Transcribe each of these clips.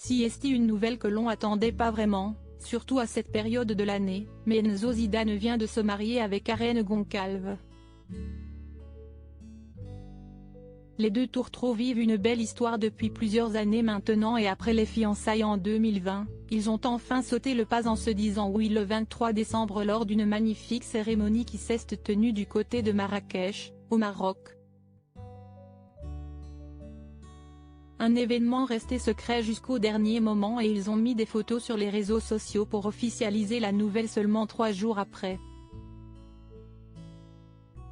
Si est une nouvelle que l'on attendait pas vraiment, surtout à cette période de l'année, mais Enzo Zidane vient de se marier avec Karen Goncalves. Les deux tourtereaux vivent une belle histoire depuis plusieurs années maintenant et après les fiançailles en 2020, ils ont enfin sauté le pas en se disant oui le 23 décembre lors d'une magnifique cérémonie qui s'est tenue du côté de Marrakech, au Maroc. Un événement resté secret jusqu'au dernier moment et ils ont mis des photos sur les réseaux sociaux pour officialiser la nouvelle seulement 3 jours après.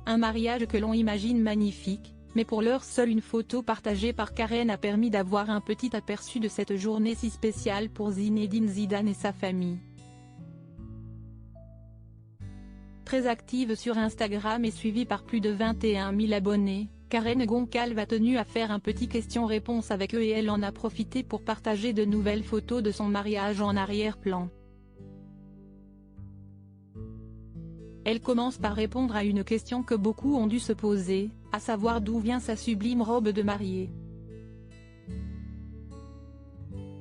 Un mariage que l'on imagine magnifique, mais pour l'heure seule une photo partagée par Karen a permis d'avoir un petit aperçu de cette journée si spéciale pour Zinedine Zidane et sa famille. Très active sur Instagram et suivie par plus de 21 000 abonnés, Karen Goncalves a tenu à faire un petit question-réponse avec eux et elle en a profité pour partager de nouvelles photos de son mariage en arrière-plan. Elle commence par répondre à une question que beaucoup ont dû se poser, à savoir d'où vient sa sublime robe de mariée.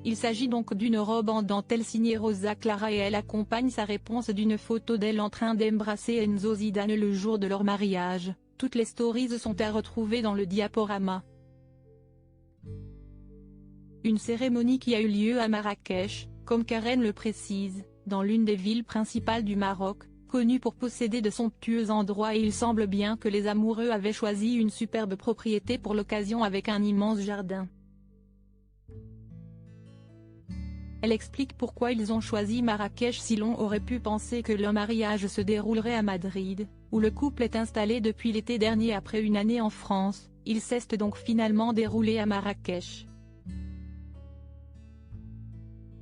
Il s'agit donc d'une robe en dentelle signée Rosa Clara et elle accompagne sa réponse d'une photo d'elle en train d'embrasser Enzo Zidane le jour de leur mariage. Toutes les stories sont à retrouver dans le diaporama. Une cérémonie qui a eu lieu à Marrakech, comme Karen le précise, dans l'une des villes principales du Maroc, connue pour posséder de somptueux endroits et il semble bien que les amoureux avaient choisi une superbe propriété pour l'occasion avec un immense jardin. Elle explique pourquoi ils ont choisi Marrakech si l'on aurait pu penser que leur mariage se déroulerait à Madrid, où le couple est installé depuis l'été dernier après une année en France, il s'est donc finalement déroulé à Marrakech.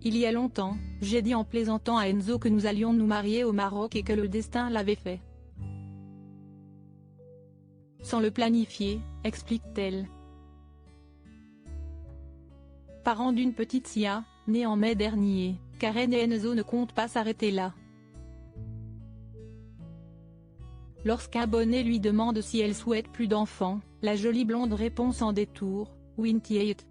Il y a longtemps, j'ai dit en plaisantant à Enzo que nous allions nous marier au Maroc et que le destin l'avait fait. Sans le planifier, explique-t-elle. Parents d'une petite Sia, née en mai dernier, Karen et Enzo ne comptent pas s'arrêter là. Lorsqu'un abonné lui demande si elle souhaite plus d'enfants, la jolie blonde répond sans détour, Wintiate.